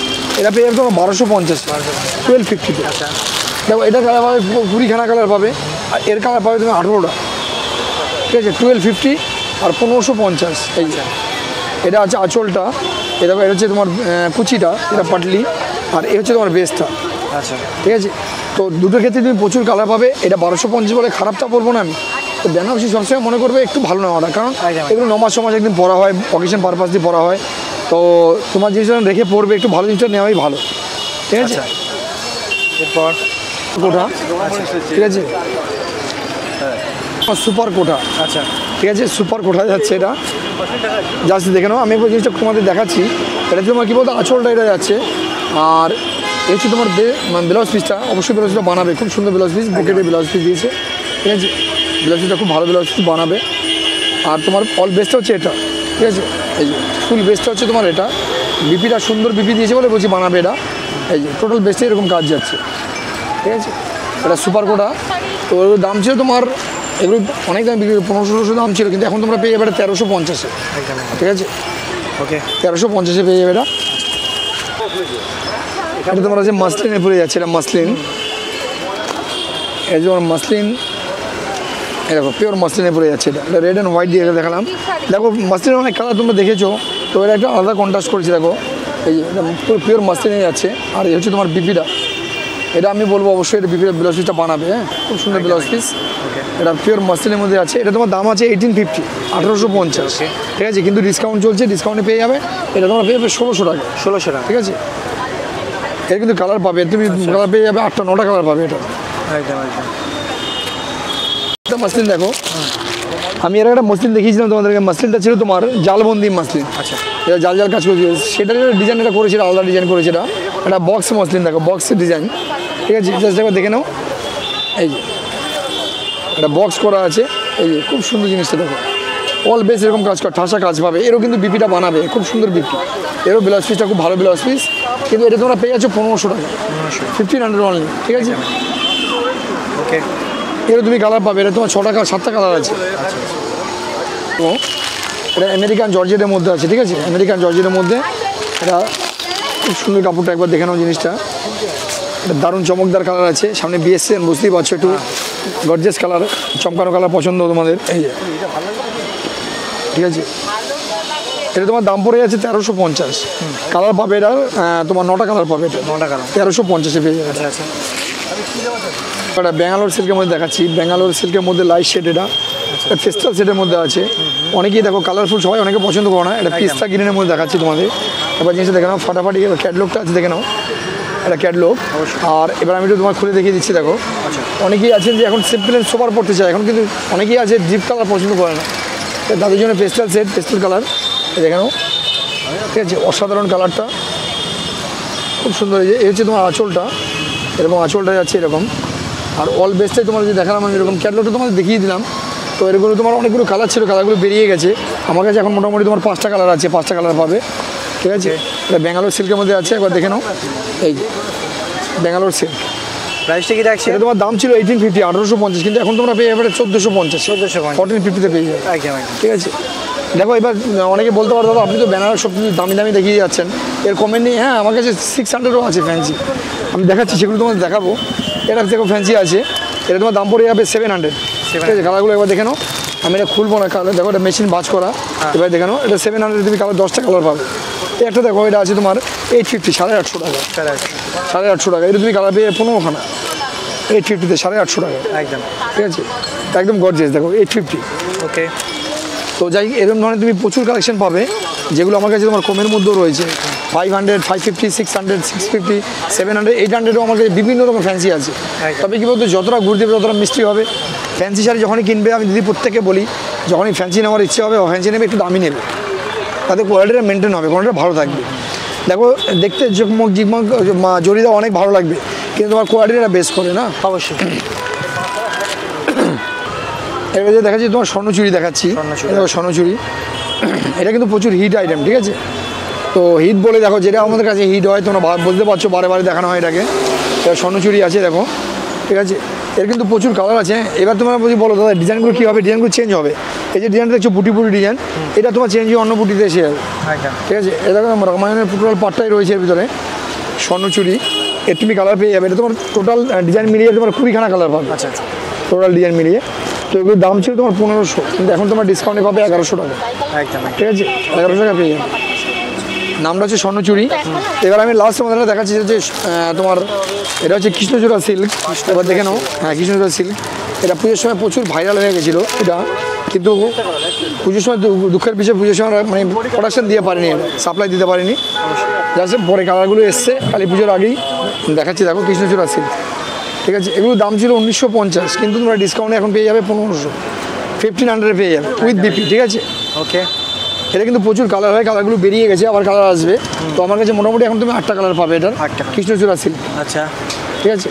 পেয়ে যাবে তোমার 1250, 1250। দেখো এটা কালার পাবে 20খানা কালার পাবে, আর এর কালার পাবে তুমি 18টা, ঠিক আছে। 1250 আর 1550, এই এটা আছে আঁচলটা, এ দেখো এটা হচ্ছে তোমার কুচিটা, এটা পাটলি, আর এ হচ্ছে তোমার বেসটা, আচ্ছা, ঠিক আছে। তো দুটোর ক্ষেত্রে তুমি প্রচুর কালার পাবে। এটা 1250 বলে খারাপটা বলবো না আমি, তো বেনারসি সবসময় মনে করবে একটু ভালো নেওয়াটা, কারণ এগুলো 9 মাস সমাজ একদিন পরা হয়, অকেশন পারপাস দিয়ে পরা হয়। তো তোমার জিনিসটা রেখে পড়বে, একটু ভালো জিনিসটা নেওয়াই ভালো, ঠিক আছে। এরপর কোটা, ঠিক আছে, সুপার কোটা, আচ্ছা, ঠিক আছে, সুপার কোটা যাচ্ছে এটা, জাস্ট দেখে নাও। আমি একবার জিনিসটা তোমাদের দেখাচ্ছি। এটা তোমার কী বলতো, আঁচলটা এটা যাচ্ছে, আর এই হচ্ছে তোমার ব্লাউজ পিসটা, অবশ্যই ব্লাউজ পিসটা বানাবে, খুব সুন্দর ব্লাউজ পিস, বুকেটে ব্লাউজ পিস দিয়েছে, ঠিক আছে। ব্লাউজ পিসটা খুব ভালো ব্লাউজ পিস বানাবে। আর তোমার অল বেসটা হচ্ছে এটা, ঠিক আছে, এই যে ফুল বেসটা হচ্ছে তোমার এটা, বিপিটা সুন্দর বিপি দিয়েছে বলে বলছি বানাবে এটা, এই যে টোটাল বেসটা এরকম কাজ যাচ্ছে, ঠিক আছে। এটা সুপার কোটা। তো এর দাম ছিল তোমার, এগুলো অনেক দাম বিক্রি, 1500-1600 দাম ছিল, কিন্তু এখন তোমরা পেয়ে যাবে 1350-এ, ঠিক আছে। ওকে, 1350-এ পেয়ে যাবে এটা। এটা তোমার আছে মাসলিনে পড়ে যাচ্ছে, এটা মাসলিন, এই যে তোমার মাসলিন, এরকম পিওর মাসলিনে পড়ে যাচ্ছে। এটা রেড অ্যান্ড হোয়াইট দিয়ে দেখালাম। দেখো মাসলিনের অনেক কালার তোমরা দেখেছো, তো এটা একটা আলাদা কন্ট্রাস্ট করেছে, দেখো এই যে এটা পুরো পিওর মাসলিনে যাচ্ছে। আর এই হচ্ছে তোমার বিপিটা, এটা আমি বলবো অবশ্যই এটা বিপির ব্লাউজ পিসটা বানাবে, হ্যাঁ খুব সুন্দর ব্লাউজ পিস, এটা পিওর মাসলিনের মধ্যে আছে। এটা তোমার দাম আছে 1850, 1850, ঠিক আছে, কিন্তু ডিসকাউন্ট চলছে, ডিসকাউন্টে পেয়ে যাবে। এটা তোমার পেয়ে যাবে 1600 টাকা, 1600 টাকা, ঠিক আছে। এর কিন্তু কালার পাবে তুমি, কালার পেয়ে যাবে 8টা-9টা কালার পাবে এটা, একদম একদম। এটা মাসলিন দেখো, আমি এর একটা মাসলিন দেখিয়েছিলাম তোমাদেরকে, মাসলিনটা ছিল তোমার জালবন্দি মাসলিন, আচ্ছা, এটা জাল জাল কাজ করেছিল, সেটার ডিজাইন এটা করেছে, আলাদা ডিজাইন করেছে, এটা বক্স মাসলিন, দেখো বক্সের ডিজাইন, ঠিক আছে, জাস্ট দেখো দেখে নাও, এই যে এটা বক্স করা আছে, এই যে খুব সুন্দর জিনিসটা দেখো, অল বেস এরকম কাজ করা, ঠাসা কাজ পাবে, এরও কিন্তু বিপিটা বানাবে, খুব সুন্দর বিপি, এরও ব্লাউজ পিসটা খুব ভালো ব্লাউজ পিস, কিন্তু এটা তোমরা পেয়ে যাচ্ছ 1500 টাকা, 1500 অনলি, ঠিক আছে। ওকে, এরও তুমি কালার পাবে, এটা তোমার 6টা 7টা কালার আছে। তো এটা আমেরিকান জর্জেটের মধ্যে আছে, ঠিক আছে, আমেরিকান জর্জেটের মধ্যে, এটা খুব সুন্দর কাপড়টা, একবার দেখে নাও জিনিসটা, এটা দারুণ চমকদার কালার আছে, সামনে বিএসসি বুঝতেই পারছো, একটু গর্জিয়াস কালার, চমকানো কালার পছন্দ তোমাদের, এই যে ঠিক আছে। এটা তোমার দাম পড়ে যাচ্ছে 1350, কালার পাবে এটা তোমার 9টা কালার পাবে, এটা 9টা কালার, 1350-এ পেয়ে যাবে। আচ্ছা, এটা ব্যাঙ্গালোর সিল্কের মধ্যে দেখাচ্ছি, ব্যাঙ্গালোর সিল্কের মধ্যে লাইট শেড, এটা ফেস্টাল সেটের মধ্যে আছে, অনেকেই দেখো কালারফুল, সবাই অনেকে পছন্দ করো না, এটা পিস্তা গ্রিনের মধ্যে দেখাচ্ছি তোমাদের। এবার জিনিসটা দেখে নাও, ফাটাফাটি ক্যাটলগটা আছে, দেখে নাও, এটা ক্যাটলগ। আর এবার আমি একটু তোমার খুলে দেখিয়ে দিচ্ছি। দেখো অনেকেই আছেন যে এখন সিম্পল অ্যান্ড সোবার পড়তে চায়, এখন কিন্তু অনেকেই আছে ডিপ কালার পছন্দ করে না, তাদের জন্য পেস্টাল সেট, পেস্টাল কালার দেখানো, ঠিক আছে, অসাধারণ কালারটা খুব সুন্দর। এই হচ্ছে তোমার আঁচলটা, এরকম আঁচলটা যাচ্ছে এরকম। আর অল বেস্টটাই তোমার যদি দেখালাম আমি এরকম ক্যাটলগটা তোমাদের দেখিয়ে দিলাম। তো এরকম তোমার অনেকগুলো কালার ছিল, কালারগুলো বেরিয়ে গেছে। আমার কাছে এখন মোটামুটি তোমার 5টা কালার আছে, 5টা কালার পাবে, ঠিক আছে। এটা ব্যাঙ্গালোর সিল্কের মধ্যে আছে, একবার দেখে নাও। এই যে ব্যাঙ্গালোর সিল্ক, প্রাইসটা কি রাখছে? এটা তোমার দাম ছিল 1850, 1850, কিন্তু এখন তোমরা পেয়ে যাবে 1450, 1450-তে পেয়ে যাবে, ঠিক আছে। দেখো এবার অনেকে বলতে পারো দাদা আপনি তো বেনারস সব কিছু দামি দামি দেখিয়ে যাচ্ছেন, এর কমেন্ট নেই। হ্যাঁ আমার কাছে 600-ও আছে ফ্যান্সি, আমি দেখাচ্ছি, সেগুলো তোমাদের দেখাবো। এটা দেখো ফ্যান্সি আছে, এটা তোমার দাম পড়ে যাবে 700, ঠিক আছে। কালারগুলো একবার দেখে নাও, আমি এটা খুলবো না কালার, দেখো এটা মেশিন বাজ করা, এবার দেখে নাও। এটা 700, তুমি কালার 10টা কালার পাবে। এই একটা দেখো, এটা আছে তোমার 850, 850 টাকা, 850 টাকা। এটা তুমি কালার পেয়ে 15খানা, 850-তে 850 টাকা একদম, ঠিক আছে, একদম গর্জিয়াস। দেখো 850, ওকে। তো যাই এরকম ধরনের তুমি প্রচুর কালেকশন পাবে, যেগুলো আমার কাছে তোমার কমের মধ্যেও রয়েছে। 500, 550, 600, 650, 700, 800-ও আমার কাছে বিভিন্ন রকম ফ্যান্সি আছে। তবে কী বলতো, যতটা ঘুরতে হবে ততটা মিষ্টি হবে। ফ্যান্সি শাড়ি যখনই কিনবে, আমি দিদি প্রত্যেককে বলি, যখনই ফ্যান্সি নেওয়ার ইচ্ছে হবে ফ্যান্সি নেবে, একটু দামি নেবে, তাতে কোয়ালিটিটা মেনটেন হবে, কোয়ালিটিটা ভালো থাকবে। দেখো দেখতে ঝকমক জিকমক জরিদা অনেক ভালো লাগবে, কিন্তু তোমার কোয়ালিটিটা বেস করে না, অবশ্যই। এবার যে দেখাচ্ছি তোমার স্বর্ণচুরি দেখাচ্ছি, দেখো স্বর্ণচুরি, এটা কিন্তু প্রচুর হিট আইটেম, ঠিক আছে। তো হিট বলে দেখো, যেটা আমাদের কাছে হিট হয় তোমরা বুঝতে পারছো, বারে বারে দেখানো হয় এটাকে। এবার স্বর্ণচুরি আছে দেখো, ঠিক আছে, এর কিন্তু প্রচুর কালার আছে। এবার তোমরা বলছি বলো দাদা ডিজাইনগুলো কী হবে, ডিজাইনগুলো চেঞ্জ হবে। এই যে ডিজাইনটা দেখছো বুটি বুটি ডিজাইন, এটা তোমার চেঞ্জ হয়ে অন্য বুটিতে এসে যাবে, ঠিক আছে। এটা রামায়ণের টোটাল পার্টটাই রয়েছে এর ভিতরে স্বর্ণচুরি, এর তুমি কালার পেয়ে যাবে। এটা তোমার টোটাল ডিজাইন মিলিয়ে তোমার 20খানা কালার পাবে, আচ্ছা, টোটাল ডিজাইন মিলিয়ে। তো এগুলোর দাম ছিল তোমার 1500, কিন্তু এখন তোমার ডিসকাউন্টে পাবে 1100 টাকা, একদম, ঠিক আছে, 1100 টাকা পেয়ে যাবে। নামটা হচ্ছে স্বর্ণচুরি। এবার আমি লাস্ট তোমাদের দেখাচ্ছি যে তোমার এটা হচ্ছে কৃষ্ণচূড়া সিল্ক, এবার দেখে নাও। হ্যাঁ কৃষ্ণচূড়া সিল্ক, এটা পুজোর সময় প্রচুর ভাইরাল হয়ে গেছিলো এটা, কিন্তু পুজোর সময় দুঃখের বিষয় পুজোর সময় মানে প্রোডাকশন দিয়ে পারিনি, সাপ্লাই দিতে পারিনি। যাচ্ছে পরে কালারগুলো এসছে কালী পুজোর আগেই দেখাচ্ছি। দেখো কৃষ্ণচূড়া সিল্ক, ঠিক আছে, এগুলোর দাম ছিল 1950, কিন্তু তোমরা ডিসকাউন্টে এখন পেয়ে যাবে 1500, 1500 পেয়ে যাবে উইথ বিপি, ঠিক আছে, ওকে। এটা কিন্তু প্রচুর কালার হয়, কালারগুলো বেরিয়ে গেছে, আবার কালার আসবে। তো আমার কাছে মোটামুটি এখন তুমি 8টা কালার পাবে এটার, 8টা কৃষ্ণচূড়া সিল্ক, আচ্ছা, ঠিক আছে।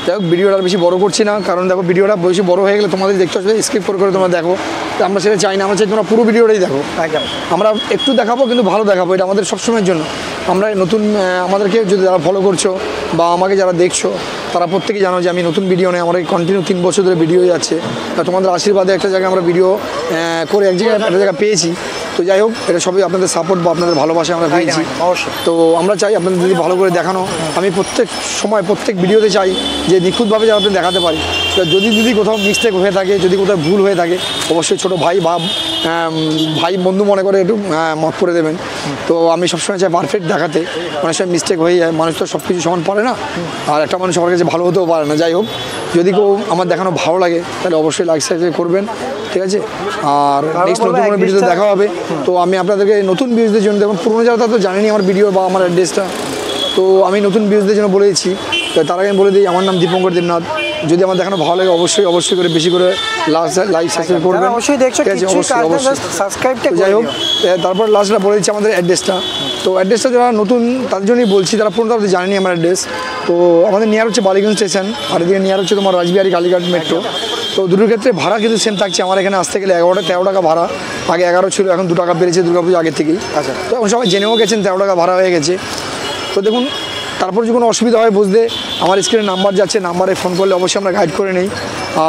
দেখো ভিডিওটা বেশি বড় করছি না, কারণ দেখো ভিডিওটা বেশি বড় হয়ে গেলে তোমাদের দেখতে আসবে, স্কিপ করে করে তোমরা দেখো, তো আমরা সেটা চাই না, আমরা চাই তোমরা পুরো ভিডিওটাই দেখো। আমরা একটু দেখাবো কিন্তু ভালো দেখাবো, এটা আমাদের সবসময়ের জন্য। আমরা নতুন আমাদেরকে যদি যারা ফলো করছো বা আমাকে যারা দেখছো, তারা প্রত্যেকেই জানো যে আমি নতুন ভিডিও নেই, আমার কন্টিনিউ 3 বছর ধরে ভিডিও যাচ্ছে। তোমাদের আশীর্বাদে একটা জায়গায় আমরা ভিডিও করে এক জায়গায় একটা জায়গায় পেয়েছি। তো যাই হোক, এটা সবই আপনাদের সাপোর্ট বা আপনাদের ভালোবাসা আমরা পেয়েছি। তো আমরা চাই আপনাদের যদি ভালো করে দেখানো, আমি প্রত্যেক সময় প্রত্যেক ভিডিওতে চাই যে নিখুঁতভাবে যাতে দেখাতে পারি। যদি যদি কোথাও মিস্টেক হয়ে থাকে, যদি কোথাও ভুল হয়ে থাকে, অবশ্যই ছোটো ভাই বা ভাই বন্ধু মনে করে একটু মাফ করে দেবেন। তো আমি সবসময় চাই পারফেক্ট দেখাতে, অনেক সময় মিস্টেক হয়ে যায়, মানুষ তো সব কিছু সমান পারে না, আর একটা মানুষ সবার কাছে ভালো হতেও পারে না। যাই হোক, যদি কেউ আমার দেখানো ভালো লাগে তাহলে অবশ্যই লাইক সাবস্ক্রাইব করবেন, ঠিক আছে। আর নেক্সট নতুন কোনো ভিডিওতে দেখা হবে। তো আমি আপনাদেরকে নতুন ভিউজদের জন্য, দেখুন পুরোনো যারা তারা তো জানেনি আমার ভিডিও বা আমার অ্যাড্রেসটা, তো আমি নতুন ভিউজদের জন্য বলে দিচ্ছি। তার আগে আমি বলে দিই, আমার নাম দীপঙ্কর দেবনাথ। যদি আমার দেখানো ভালো লাগে অবশ্যই অবশ্যই করে বেশি করে লাইক সাবস্ক্রাইব করবেন, অবশ্যই দেখছো, ঠিক আছে, অবশ্যই অবশ্যই সাবস্ক্রাইবটা। যাই হোক, তারপর লাস্টটা বলে দিচ্ছি আমাদের অ্যাড্রেসটা। তো অ্যাড্রেসটা যারা নতুন তাদের জন্যই বলছি, তারা পুরো তারা জানেনি আমার অ্যাড্রেস। তো আমাদের নিয়ার হচ্ছে বালিগঞ্জ স্টেশন, আর এদিকে নিয়ার হচ্ছে তোমার রাজবিহারী কালীঘাট মেট্রো। তো দুটোর ক্ষেত্রে ভাড়া কিন্তু সেম থাকছে। আমার এখানে আসতে গেলে 13 টাকা ভাড়া, আগে 11 ছিল, এখন 2 টাকা বেড়েছে দুর্গাপুজো আগের থেকেই। আচ্ছা, তো এখন সবাই জেনেও গেছেন 13 টাকা ভাড়া হয়ে গেছে। তো দেখুন, তারপর যদি কোনো অসুবিধা হয় বুঝতে, আমার স্ক্রিনে নাম্বার যাচ্ছে, নাম্বারে ফোন করলে অবশ্যই আমরা গাইড করে নিই।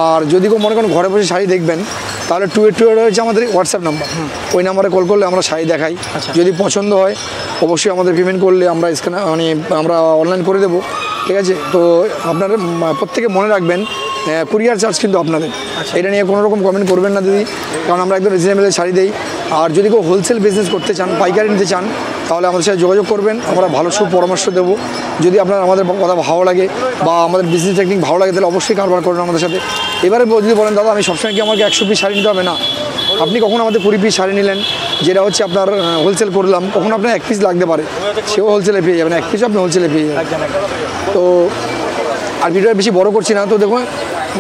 আর যদি কেউ মনে করেন ঘরে বসে শাড়ি দেখবেন, তাহলে 282 রয়েছে আমাদের হোয়াটসঅ্যাপ নাম্বার, ওই নাম্বারে কল করলে আমরা শাড়ি দেখাই। যদি পছন্দ হয় অবশ্যই আমাদের পেমেন্ট করলে আমরা স্ক্যানে মানে আমরা অনলাইন করে দেবো, ঠিক আছে। তো আপনারা প্রত্যেকে মনে রাখবেন, কুরিয়ার চার্জ কিন্তু আপনাদের, এটা নিয়ে কোনো রকম কমেন্ট করবেন না দিদি, কারণ আমরা একদম রিজনেবল শাড়ি দেই। আর যদি কেউ হোলসেল বিজনেস করতে চান, পাইকারি নিতে চান, তাহলে আমাদের সাথে যোগাযোগ করবেন, আমরা ভালো সুপরামর্শ দেবো। যদি আপনার আমাদের কথা ভালো লাগে বা আমাদের বিজনেস টেকনিক ভালো লাগে, তাহলে অবশ্যই কারবার করবেন আমাদের সাথে। এবারে যদি বলেন দাদা আমি সবসময় কি আমাকে 100 পিস শাড়ি নিতে হবে, না, আপনি কখন আমাদের 20 পিস শাড়ি নিলেন, যেটা হচ্ছে আপনার হোলসেল করলাম, কখন আপনার এক পিস লাগতে পারে, সেও হোলসেলে পেয়ে যাবেন, এক পিসও আপনি হোলসেলে পেয়ে যাবেন। তো আর ভিডিওটা বেশি বড় করছি না, তো দেখুন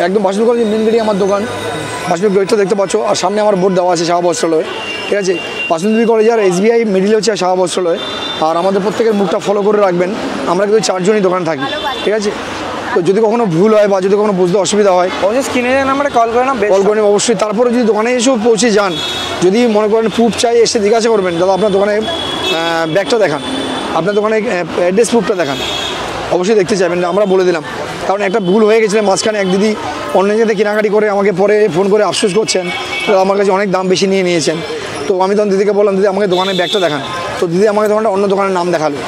একদম বাসন্তী কলেজের মেন গেটে আমার দোকান, বাসন্তী গেটটা দেখতে পাচ্ছ, আর সামনে আমার বোর্ড দেওয়া আছে শাহ বস্ত্রালয়, ঠিক আছে। বাসন্তী কলেজ আর SBI মিডিলে হচ্ছে শাহ বস্ত্রালয়। আর আমাদের প্রত্যেকের মুখটা ফলো করে রাখবেন, আমরা কিন্তু 4 জনই দোকানে থাকি, ঠিক আছে। তো যদি কখনো ভুল হয় বা যদি কখনো বুঝতে অসুবিধা হয়, অবশ্যই স্ক্রিনে নাম্বারে কল করে না, কল করেন অবশ্যই। তারপরে যদি দোকানে এসেও পৌঁছে যান, যদি মনে করেন প্রুফ চাই, এসে জিজ্ঞাসা করবেন দাদা আপনার দোকানে ব্যাগটা দেখান, আপনার দোকানে অ্যাড্রেস প্রুফটা দেখান, অবশ্যই দেখতে চাইবেন, আমরা বলে দিলাম। কারণ একটা ভুল হয়ে গেছিলো মাঝখানে, এক দিদি অনলাইন থেকে কেনাকাটি করে আমাকে পরে ফোন করে আফসোস করছেন, তো আমার কাছে অনেক দাম বেশি নিয়ে নিয়েছেন। তো আমি তখন দিদিকে বললাম, দিদি আমাকে দোকানের ব্যাগটা দেখান। তো দিদি আমাকে দোকানটা অন্য দোকানের নাম দেখালো,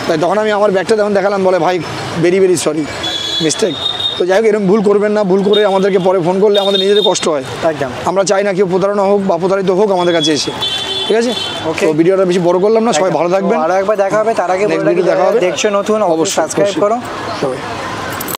তাই তখন আমি আমার ব্যাগটা যখন দেখালাম, বলে ভাই ভেরি ভেরি সরি, মিস্টেক। তো যাই হোক, এরকম ভুল করবেন না, ভুল করে আমাদেরকে পরে ফোন করলে আমাদের নিজেদের কষ্ট হয়। একদম, আমরা চাই না কেউ প্রতারণা হোক বা প্রতারিত হোক আমাদের কাছে এসে, ঠিক আছে। ওকে, তো ভিডিওটা বেশি বড় করলাম না, সবাই ভালো থাকবেন, আরো একবার দেখা হবে, তার আগে বলে রাখি, দেখা হবে, দেখছো নতুন অবশ্যই সাবস্ক্রাইব করো।